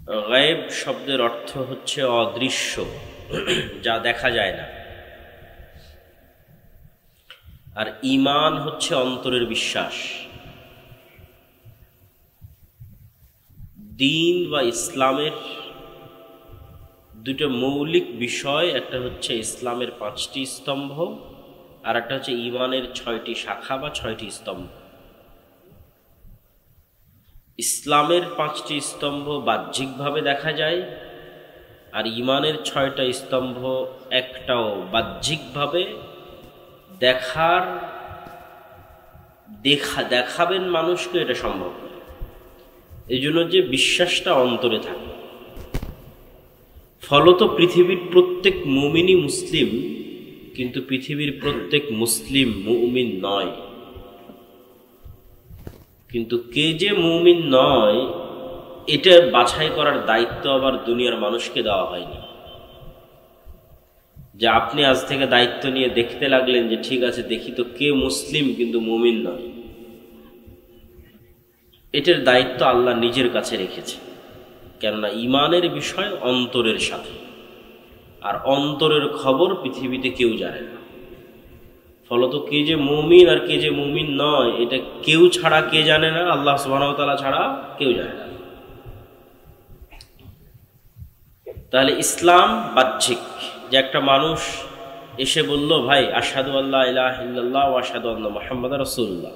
গায়েব শব্দের অর্থ হচ্ছে অদৃশ্য, যা দেখা যায় না। আর ঈমান হচ্ছে অন্তরের বিশ্বাস। দ্বীন বা ইসলামের দুটো মৌলিক বিষয়, একটা হচ্ছে ইসলামের 5টি স্তম্ভ, আর একটা হচ্ছে ঈমানের 6টি শাখা বা 6টি স্তম্ভ। ইসলামের 5টি স্তম্ভ বাহ্যিকভাবে দেখা যায়, আর ঈমানের 6টা স্তম্ভ একটাও বাহ্যিকভাবে দেখাবেন মানুষকে, এটা সম্ভব নয়। এই জন্য যে বিশ্বাসটা অন্তরে থাকে। ফলত পৃথিবীর প্রত্যেক মুমিনই মুসলিম, কিন্তু পৃথিবীর প্রত্যেক মুসলিম মুমিন নয়। কিন্তু কে যে মুমিন নয়, এটা বাছাই করার দায়িত্ব আবার দুনিয়ার মানুষকে দেওয়া হয়নি। যে আপনি আজ থেকে দায়িত্ব নিয়ে দেখতে লাগলেন যে ঠিক আছে, দেখি তো কে মুসলিম কিন্তু মুমিন নয়। এটার দায়িত্ব আল্লাহ নিজের কাছে রেখেছে। কেননা ঈমানের বিষয় অন্তরের সাথে, আর অন্তরের খবর পৃথিবীতে কেউ জানে না। ফলত কে যে মুমিন আর কে যে মুমিন নয়, এটা কেউ ছাড়া কে জানে না, আল্লাহ সুবহানাহু ওয়া তাআলা ছাড়া কেউ জানে না। তাহলে ইসলাম বাহ্যিক, যে একটা মানুষ এসে বলল, ভাই আশহাদু আল্লা ইলাহা ইল্লাল্লাহ ওয়া আশহাদু আন্না মুহাম্মাদার রাসূলুল্লাহ,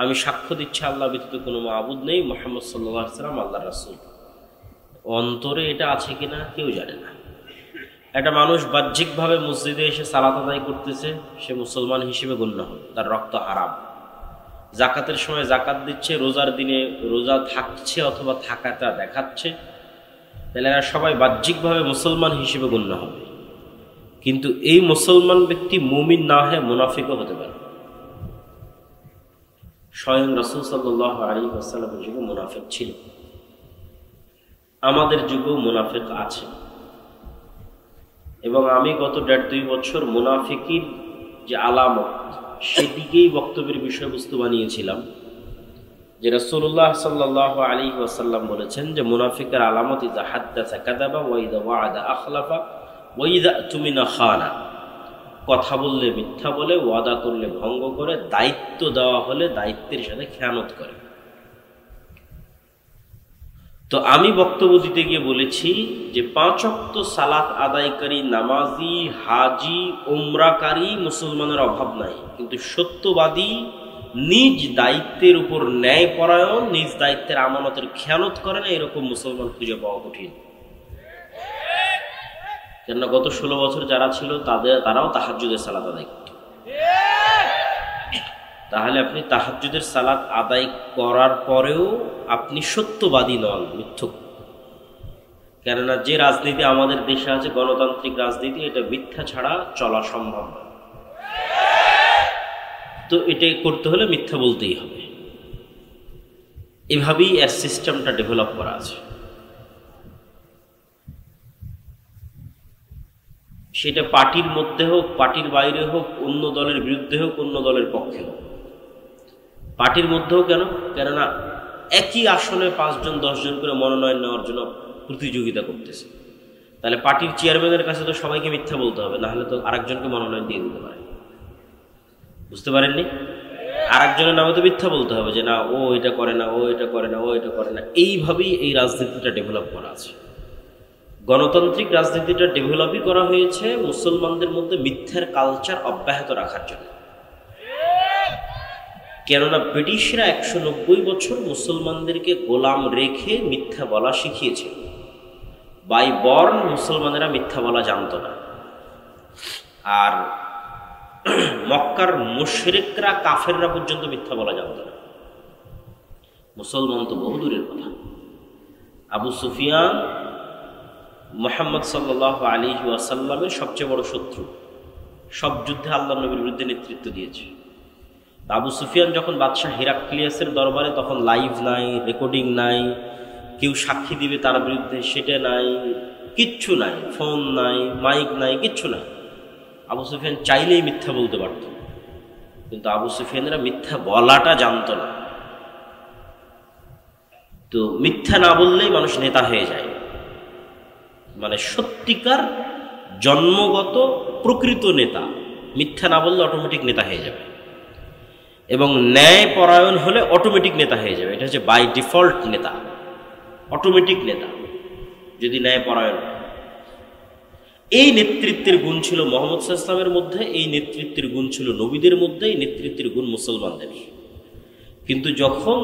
আমি সাক্ষ্য দিচ্ছি আল্লাহ ব্যতীত কোনো মাবুদ নেই, মুহাম্মদ সাল্লাল্লাহু আলাইহি ওয়াসাল্লাম আল্লাহর রাসূল। অন্তরে এটা আছে কিনা কেউ জানে না। একটা মানুষ বাহ্যিকভাবে মসজিদে এসে সালাত আদায় করতেছে, সে মুসলমান হিসেবে গণ্য হবে, তার রক্ত হারাম। জাকাতের সময় জাকাত দিচ্ছে, রোজার দিনে রোজা থাকছে অথবা থাকাটা দেখাচ্ছে, তাহলে এরা সবাই বাহ্যিকভাবে মুসলমান হিসেবে গণ্য হবে। কিন্তু এই মুসলমান ব্যক্তি মুমিন না হয়ে মুনাফিকও হতে পারে। স্বয়ং রাসূল সাল্লাল্লাহু আলাইহি ওয়াসাল্লামের যুগে মুনাফিক ছিল, আমাদের যুগেও মুনাফিক আছে। এবং আমি গত 1.5-2 বছর মুনাফিকির যে আলামত, সেদিকেই বক্তব্যের বিষয়বস্তু বানিয়েছিলাম। যে রাসূলুল্লাহ সাল্লাল্লাহু আলাইহি ওয়াসাল্লাম বলেছেন যে মুনাফিকের আলামত ইযা হাদ্দাসা কাযাবা ওয়া ইযা ওয়া'আদা আখলাফা ওয়া ইযা তুমিনা খানা, কথা বললে মিথ্যা বলে, ওয়াদা করলে ভঙ্গ করে, দায়িত্ব দেওয়া হলে দায়িত্বের সাথে খেয়ানত করে। তো আমি বক্তব্য দিতে গিয়ে বলেছি যে 5 ওয়াক্ত সালাত আদায়কারী, নামাজি, হাজি, উমরাকারী মুসলমানের অভাব নাই, কিন্তু সত্যবাদী, নিজ দায়িত্বের উপর ন্যায়পরায়ণ, নিজ দায়িত্বের আমানতের খেয়ানত করে না, এরকম মুসলমান খুঁজে পাওয়া কঠিন। কেননা গত 16 বছর যারা ছিল তারাও তাহাজ্জুদের সালাত আদায় করত। তাহলে আপনি তাহাজ্জুদের সালাত আদায় করার পরেও আপনি সত্যবাদী নন, মিথ্যুক। কেননা যে রাজনীতি আমাদের দেশে আছে, গণতান্ত্রিক রাজনীতি, এটা মিথ্যা ছাড়া চলা সম্ভব না। তো এটা করতে হলে মিথ্যা বলতেই হবে। এভাবেই এর সিস্টেমটা ডেভেলপ করা আছে। সেটা পার্টির মধ্যে হোক, পার্টির বাইরে হোক, অন্য দলের বিরুদ্ধে হোক, অন্য দলের পক্ষে হোক। পার্টির মধ্যেও কেন? কেননা একই আসনে 5 জন 10 জন করে মনোনয়ন নেওয়ার জন্য প্রতিযোগিতা করতেছে। তাহলে পার্টির চেয়ারম্যানের কাছে তো সবাইকে মিথ্যা বলতে হবে, না হলে তো আরেকজনকে মনোনয়ন দিয়ে দিতে পারে। বুঝতে পারেননি? আরেকজনের নামে তো মিথ্যা বলতে হবে যে না, ও এটা করে না, ও এটা করে না, ও এটা করে না। এইভাবেই এই রাজনীতিটা ডেভেলপ করা আছে। গণতান্ত্রিক রাজনীতিটা ডেভেলপই করা হয়েছে মুসলমানদের মধ্যে মিথ্যার কালচার অব্যাহত রাখার জন্য। কেননা ব্রিটিশরা 190 বছর মুসলমানদেরকে গোলাম রেখে মিথ্যা বলা শিখিয়েছিল। বাই বর্ন মুসলমানেরা মিথ্যা বলা জানত না। আর মক্কার মুশরিকরা, কাফেররা পর্যন্ত মিথ্যা বলা জানত না। মুসলমান তো বহুদূরের কথা। আবু সুফিয়ান মুহাম্মদ সাল্লাল্লাহু আলাইহি ওয়াসাল্লামের সবচেয়ে বড় শত্রু, সব যুদ্ধে আল্লাহর নবীর বিরুদ্ধে নেতৃত্ব দিয়েছে। আবু সুফিয়ান যখন বাদশাহ হিরাক্লিয়াসের দরবারে, তখন লাইভ নাই, রেকর্ডিং নাই, কেউ সাক্ষী দিবে তার বিরুদ্ধে সেটা নাই, কিচ্ছু নাই, ফোন নাই, মাইক নাই, কিচ্ছু নাই। আবু সুফিয়ান চাইলেই মিথ্যা বলতে পারত, কিন্তু আবু সুফিয়ানরা মিথ্যা বলাটা জানত না। তো মিথ্যা না বললেই মানুষ নেতা হয়ে যায়, মানে সত্যিকার জন্মগত প্রকৃত নেতা মিথ্যা না বললে অটোমেটিক নেতা হয়ে যাবে, এবং ন্যায় পরায়ণ হলে অটোমেটিক নেতা হয়ে যাবে। এটা হচ্ছে বাই ডিফল্ট নেতা, অটোমেটিক নেতা যদি ন্যায় পরায়ণ। এই নেতৃত্বের গুণ ছিল মুহাম্মদ সাল্লাল্লাহু আলাইহি ওয়াসাল্লামের মধ্যে, এই নেতৃত্বের গুণ ছিল নবীদের মধ্যে, এই নেতৃত্বের গুণ মুসলমানদের। কিন্তু যখন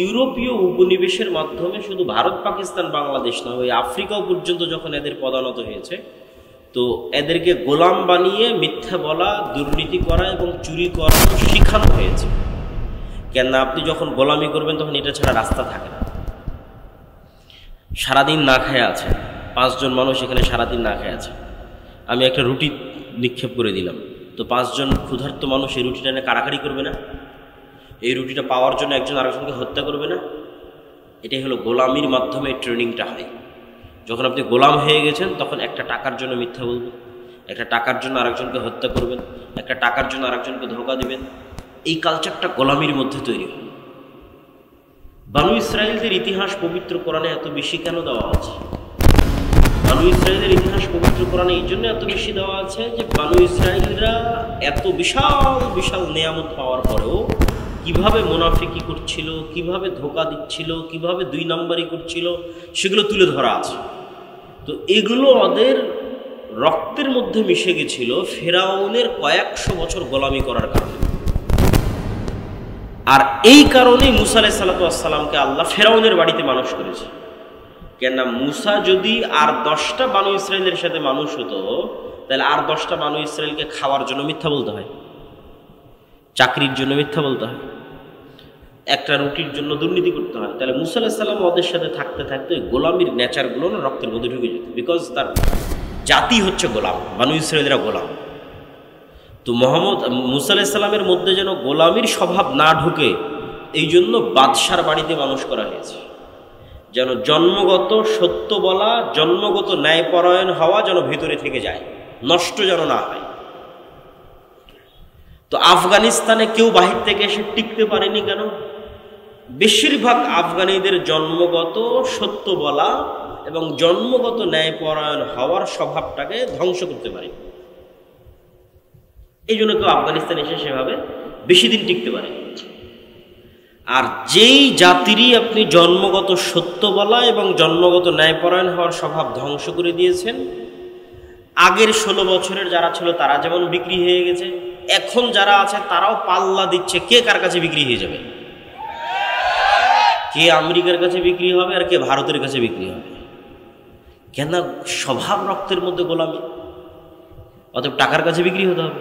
ইউরোপীয় উপনিবেশের মাধ্যমে শুধু ভারত, পাকিস্তান, বাংলাদেশ না, ওই আফ্রিকাও পর্যন্ত যখন এদের পদানত হয়েছে, তো এদেরকে গোলাম বানিয়ে মিথ্যা বলা, দুর্নীতি করা এবং চুরি করা শিখানো হয়েছে। কেননা আপনি যখন গোলামি করবেন তখন এটা ছাড়া রাস্তা থাকে না। সারাদিন না খেয়ে আছে 5 জন মানুষ, এখানে সারাদিন না খেয়ে আছে, আমি একটা রুটি নিক্ষেপ করে দিলাম, তো 5 জন ক্ষুধার্ত মানুষ এই রুটিটা নিয়ে কাড়াকাড়ি করবে না? এই রুটিটা পাওয়ার জন্য একজন আরেকজনকে হত্যা করবে না? এটাই হলো গোলামির মাধ্যমে ট্রেনিংটা হয়। যখন আপনি গোলাম হয়ে গেছেন তখন একটা টাকার জন্য মিথ্যা বলবেন, একটা টাকার জন্য আরেকজনকে হত্যা করবেন, একটা টাকার জন্য আরেকজনকে ধোঁকা দিবেন। এই কালচারটা গোলামির মধ্যে তৈরি হয়। বানু ইসরাইলদের ইতিহাস পবিত্র কোরআনে এত বেশি কেন দেওয়া আছে? বানু ইসরাইলের ইতিহাস পবিত্র কোরআনে এই জন্য এত বেশি দেওয়া আছে যে বানু ইসরাইলরা এত বিশাল বিশাল নেয়ামত পাওয়ার পরেও কিভাবে মুনাফিকি করছিল, কিভাবে ধোঁকা দিচ্ছিল, কিভাবে 2 নম্বরি করছিল, সেগুলো তুলে ধরা আছে। তো এগুলো ওদের রক্তের মধ্যে মিশে গেছিল ফেরাউনের কয়েকশো বছর গোলামি করার কারণে। আর এই কারণেই মুসা আলাইহিস সালাতু ওয়াস সালামকে আল্লাহ ফেরাউনের বাড়িতে মানুষ করেছে। কেননা মুসা যদি আর 10টা বানু ইসরাইলের সাথে মানুষ হতো, তাহলে আর 10টা বানু ইসরাইলকে খাওয়ার জন্য মিথ্যা বলতে হয়, চাকরির জন্য মিথ্যা বলতে হয়, একটা রুটির জন্য দুর্নীতি করতে হয়। তাহলে মুসা আলাইহিস সালাম ওদের সাথে থাকতে থাকতে গোলামির নেচারগুলো না রক্তের মধ্যে ঢুকে যেত, বিকজ তার জাতি হচ্ছে গোলাম, বানু ইসরাইলরা গোলাম। তো মুসা আলাইহিস সালামের মধ্যে যেন গোলামির স্বভাব না ঢুকে, এই জন্য বাদশার বাড়িতে মানুষ করা হয়েছে, যেন জন্মগত সত্য বলা, জন্মগত ন্যায়পরায়ণ হওয়া যেন ভিতরে থেকে যায়, নষ্ট যেন না হয়। তো আফগানিস্তানে কেউ বাহির থেকে এসে টিকতে পারেনি কেন? বেশিরভাগ আফগানিদের জন্মগত সত্য বলা এবং জন্মগত ন্যায়পরায়ণ হওয়ার স্বভাবটাকে ধ্বংস করতে পারে। এই জন্য কেউ আফগানিস্তানে এসে সেভাবে বেশি দিন টিকতে পারে। আর যেই জাতিরই আপনি জন্মগত সত্য বলা এবং জন্মগত ন্যায়পরায়ণ হওয়ার স্বভাব ধ্বংস করে দিয়েছেন, আগের 16 বছরের যারা ছিল তারা যেমন বিক্রি হয়ে গেছে, এখন যারা আছে তারাও পাল্লা দিচ্ছে কে কার কাছে বিক্রি হয়ে যাবে, কে আমেরিকার কাছে বিক্রি হবে আর কে ভারতের কাছে বিক্রি হবে। কেন? স্বভাব রক্তের মধ্যে গোলামি, অতএব টাকার কাছে বিক্রি হতে হবে।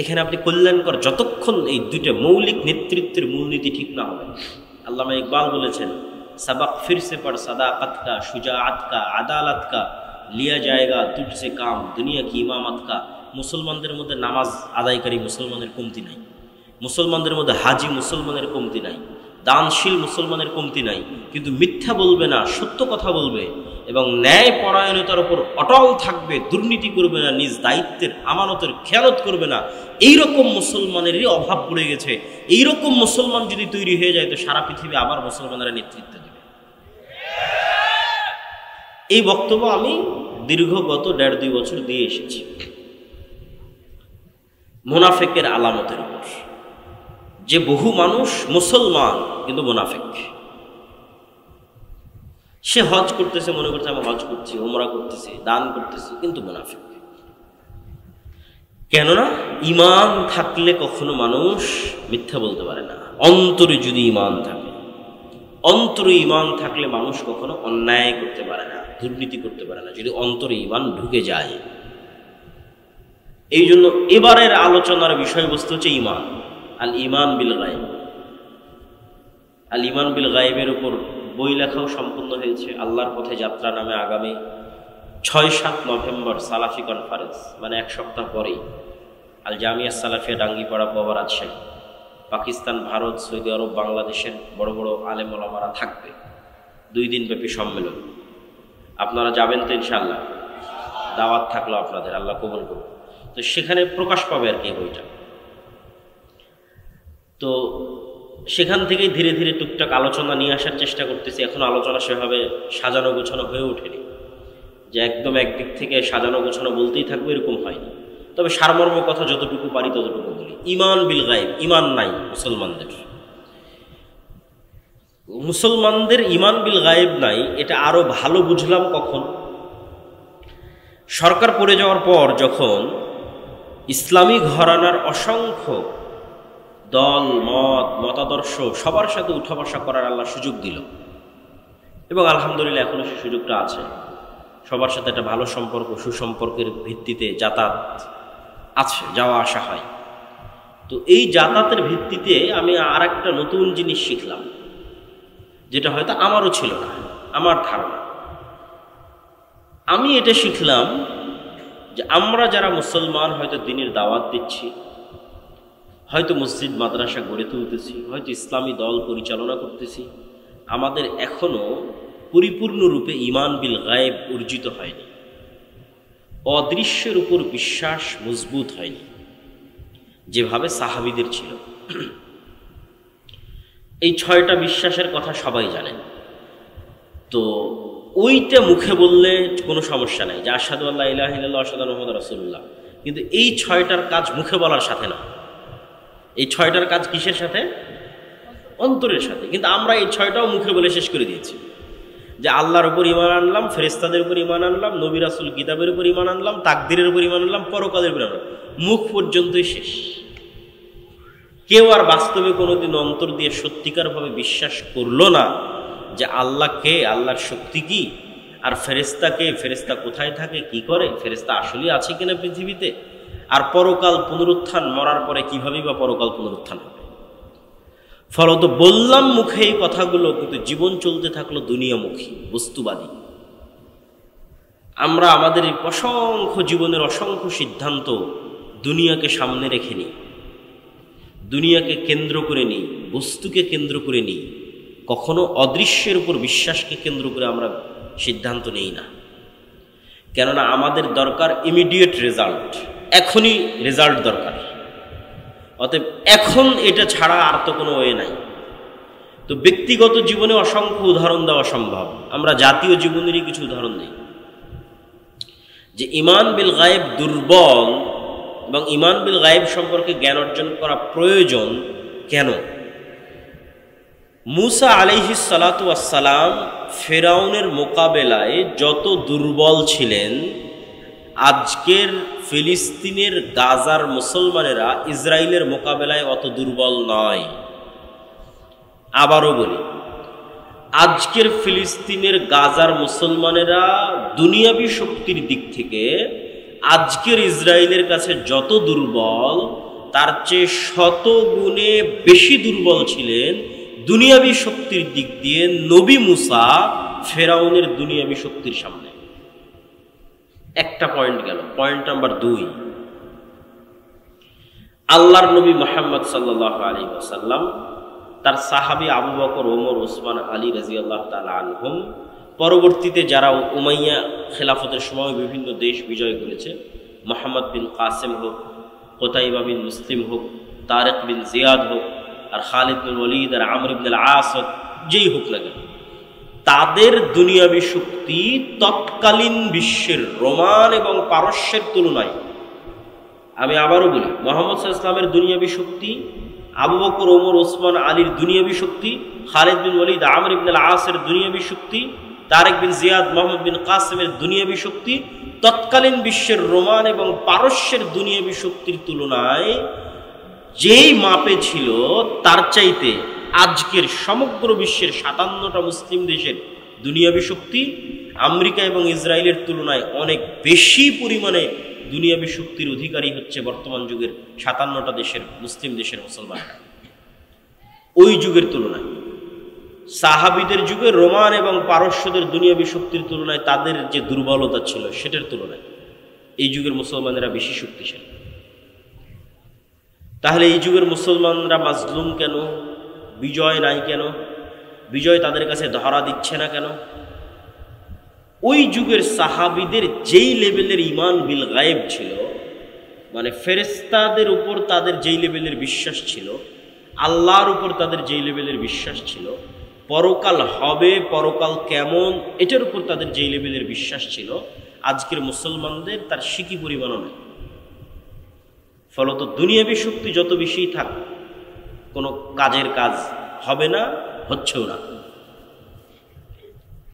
এখানে আপনি কল্যাণকর যতক্ষণ এই 2টা মৌলিক নেতৃত্বের মূলনীতি ঠিক না হবে। আল্লামা ইকবাল বলেছেন, সবক ফিরসে পড় সাদাকত কা, শুজাআত কা, আদালত কা, লিয়া জায়েগা তুঝসে কাম, দুনিয়া কি ইমামত কা। মুসলমানদের মধ্যে নামাজ আদায়কারী মুসলমানের কমতি নাই, মুসলমানদের মধ্যে হাজি মুসলমানের কমতি নাই, দানশীল মুসলমানের কমতি নাই, কিন্তু মিথ্যা বলবে না, সত্য কথা বলবে এবং ন্যায় পরায়ণতার উপর অটল থাকবে, দুর্নীতি করবে না, নিজ দায়িত্বের আমানতের খেয়ানত করবে না। এইরকম মুসলমানেরই অভাব পড়ে গেছে। এইরকম মুসলমান যদি তৈরি হয়ে যায় তো সারা পৃথিবী আবার মুসলমানেরা নেতৃত্ব দেবে। এই বক্তব্য আমি দীর্ঘ গত 1.5-2 বছর দিয়ে এসেছি মুনাফিকের আলামতের উপর, যে বহু মানুষ মুসলমান কিন্তু মুনাফিক। সে হজ করতেছে, মনে করছে আমি হজ করছি, উমরা করতেছি, দান করতেছি, কিন্তু মুনাফিক। কেননা ঈমান থাকলে কখনো মানুষ মিথ্যা বলতে পারে না। অন্তরে যদি ঈমান থাকে, অন্তরে ঈমান থাকলে মানুষ কখনো অন্যায় করতে পারে না, দুর্নীতি করতে পারে না, যদি অন্তরে ঈমান ঢুকে যায়। এই জন্য এবারের আলোচনার বিষয়বস্তু হচ্ছে ঈমান, আল ঈমান বিল গায়ব। আল ঈমান বিল গায়বের উপর বই লেখাও সম্পূর্ণ হয়েছে। আল্লাহর পথে যাত্রা নামে আগামী 6-7 নভেম্বর সালাফি কনফারেন্স, মানে 1 সপ্তাহ পরেই আল জামিয়া সালাফিয়া ডাঙ্গিপাড়া বাবা রাজশাহী, পাকিস্তান, ভারত, সৌদি আরব, বাংলাদেশের বড় বড় আলেম ওলামারা থাকবে। 2 দিন ব্যাপী সম্মেলন। আপনারা যাবেন তো ইনশাআল্লাহ? দাওয়াত থাকলো আপনাদের, আল্লাহ কবুল করুন। তো সেখানে প্রকাশ পাবে আর কি বইটা। তো সেখান থেকেই ধীরে ধীরে টুকটাক আলোচনা নিয়ে আসার চেষ্টা করতেছি। এখন আলোচনা সেভাবে সাজানো গোছানো হয়ে ওঠেনি, যে একদম একদিক থেকে সাজানো গোছানো বলতেই থাকবে এরকম হয়নি। তবে সারমর্ম কথা যতটুকু পারি ততটুকু বলি। ঈমান বিল গায়ব, ঈমান নাই মুসলমানদের ঈমান বিল গায়েব নাই। এটা আরো ভালো বুঝলাম কখন, সরকার পড়ে যাওয়ার পর যখন ইসলামী ঘরানার অসংখ্য দল মতাদর্শ সবার সাথে উঠা বসা করার আল্লাহ সুযোগ দিল, এবং আলহামদুলিল্লাহ এখনো সেই সুযোগটা আছে। সবার সাথে একটা ভালো সম্পর্ক, সুসম্পর্কের ভিত্তিতে যাতায়াত আছে, যাওয়া আসা হয়। তো এই যাতায়াতের ভিত্তিতে আমি আর একটা নতুন জিনিস শিখলাম, যেটা হয়তো আমারও ছিল না, আমার ধারণা। আমি এটা শিখলাম যে আমরা যারা মুসলমান হয়তো দ্বীনের দাওয়াত দিচ্ছি, হয়তো মসজিদ মাদ্রাসা গড়ে তুলতেছি, হয়তো ইসলামী দল পরিচালনা করতেছি, আমাদের এখনো পরিপূর্ণরূপে ঈমান বিল গায়েব অর্জিত হয়নি। অদৃশ্যের উপর বিশ্বাস মজবুত হয়নি যেভাবে সাহাবীদের ছিল। এই 6টা বিশ্বাসের কথা সবাই জানেন। তো ওইটা মুখে বললে কোনো সমস্যা নাই, যে আশহাদু আল্লা ইলাহা ইল্লাল্লাহ আশহাদু আন্না মুহাম্মাদার রাসূলুল্লাহ, কিন্তু এই 6টার কাজ মুখে বলার সাথে না। এই 6টার কাজ কিসের সাথে? অন্তরের সাথে। কিন্তু আমরা এই 6টাও মুখে বলে শেষ করে দিয়েছি, যে আল্লাহর উপর ঈমান আনলাম, ফেরেশতাদের উপর ঈমান আনলাম, নবী রাসূল কিতাবের উপর ঈমান আনলাম, তাকদীরের উপর ঈমান আনলাম, পরকালের উপর আনলাম। মুখ পর্যন্তই শেষ। কেউ আর বাস্তবে কোনোদিন অন্তর দিয়ে সত্যিকারভাবে বিশ্বাস করলো না যে আল্লাহ কে, আল্লাহর শক্তি কি, আর ফেরেশতা কে, ফেরেশতা কোথায় থাকে, কি করে, ফেরেশতা আসলে আছে কিনা পৃথিবীতে, আর পরকাল পুনরুত্থান, মরার পরে কিভাবেই বা পরকাল পুনরুত্থান হবে। ফলত বললাম মুখে এই কথাগুলো, কিন্তু জীবন চলতে থাকলো দুনিয়ামুখী, বস্তুবাদী। আমরা আমাদের অসংখ্য জীবনের অসংখ্য সিদ্ধান্ত দুনিয়াকে সামনে রেখে নিই, দুনিয়াকে কেন্দ্র করে নিই, বস্তুকে কেন্দ্র করে নিই। কখনো অদৃশ্যের উপর বিশ্বাসকে কেন্দ্র করে আমরা সিদ্ধান্ত নেই না। কেননা আমাদের দরকার ইমিডিয়েট রেজাল্ট, এখনই রেজাল্ট দরকার। অতএব এখন এটা ছাড়া আর তো কোনো ওয়ে নাই। তো ব্যক্তিগত জীবনে অসংখ্য উদাহরণ দেওয়া সম্ভব, আমরা জাতীয় জীবনেরই কিছু উদাহরণ দিই। যে ঈমান বিল গায়েব দুর্বল এবং ঈমান বিল গায়েব সম্পর্কে জ্ঞান অর্জন করা প্রয়োজন কেন? মুসা আলাইহিস সালাতু ওয়াস সালাম ফিরআউনের মোকাবেলায় যত দুর্বল ছিলেন, আজকের ফিলিস্তিনের গাজার মুসলমানেরা ইসরায়েলের মোকাবেলায় অত দুর্বল নয়। আবারও বলি, আজকের ফিলিস্তিনের গাজার মুসলমানেরা দুনিয়াবী শক্তির দিক থেকে আজকের ইসরায়েলের কাছে যত দুর্বল, তার চেয়ে শত গুণে বেশি দুর্বল ছিলেন দুনিয়াবী শক্তির দিক দিয়ে নবী মুসা ফেরাউনের দুনিয়াবী শক্তির সামনে। একটা পয়েন্ট গেল। পয়েন্ট নাম্বার 2, আল্লাহর নবী মুহাম্মদ সাল্লাল্লাহু আলাইহি ওয়াসাল্লাম তার সাহাবী আবু বকর, ওমর, ওসমান, আলী রাদিয়াল্লাহু তাআলা আনহুম, পরবর্তীতে যারা উমাইয়া খেলাফতের সময় বিভিন্ন দেশ বিজয় করেছে, মুহাম্মদ বিন কাসেম হোক, কুতাইবা বিন মুসলিম হোক, তারেক বিন জিয়াদ হোক, আর খালিদ বিন ওয়ালিদ, আর আমর ইবনে আল-আস হোক, যেই হোক না কেন, তাদের দুনিয়াবী শক্তি তৎকালীন বিশ্বের রোমান এবং পারস্যের তুলনায়, আমি আবারও বলি, মুহাম্মদ সাল্লাল্লাহু আলাইহি ওয়াসাল্লামের দুনিয়াবী শক্তি, আবু বকর, ওমর, ওসমান, আলীর দুনিয়াবী শক্তি, খালিদ বিন ওয়ালিদ, আমর ইবনে আল-আসের দুনিয়াবী শক্তি, তারেক বিন জিয়াদ, মোহাম্মদ বিন কাসেমের দুনিয়াবী শক্তি তৎকালীন বিশ্বের রোমান এবং পারস্যের দুনিয়াবী শক্তির তুলনায় যেই মাপে ছিল, তার চাইতে আজকের সমগ্র বিশ্বের 57টা মুসলিম দেশের দুনিয়াবী শক্তি আমেরিকা এবং ইসরায়েলের তুলনায় অনেক বেশি পরিমাণে দুনিয়াবী শক্তির অধিকারী হচ্ছে বর্তমান যুগের 57টা দেশের মুসলিম দেশের মুসলমানরা। ওই যুগের তুলনায়, সাহাবীদের যুগে রোমান এবং পারস্যদের দুনিয়াবী শক্তির তুলনায় তাদের যে দুর্বলতা ছিল, সেটার তুলনায় এই যুগের মুসলমানেরা বেশি শক্তিশালী। তাহলে এই যুগের মুসলমানরা মাজলুম কেন? বিজয় নাই কেন? বিজয় তাদের কাছে ধরা দিচ্ছে না কেন? ওই যুগের সাহাবীদের যেই লেভেলের ঈমান বিল গায়েব ছিল, মানে ফেরেশতাদের উপর তাদের যেই লেভেলের বিশ্বাস ছিল, আল্লাহর উপর তাদের যেই লেভেলের বিশ্বাস ছিল, পরকাল হবে, পরকাল কেমন, এটার উপর তাদের যেই লেভেলের বিশ্বাস ছিল, আজকের মুসলমানদের তার সিকি পরিমাণও নেই। ফলত দুনিয়াবী শক্তি যত বেশি থাক, কোনো কাজের কাজ হবে না, হচ্ছেও না।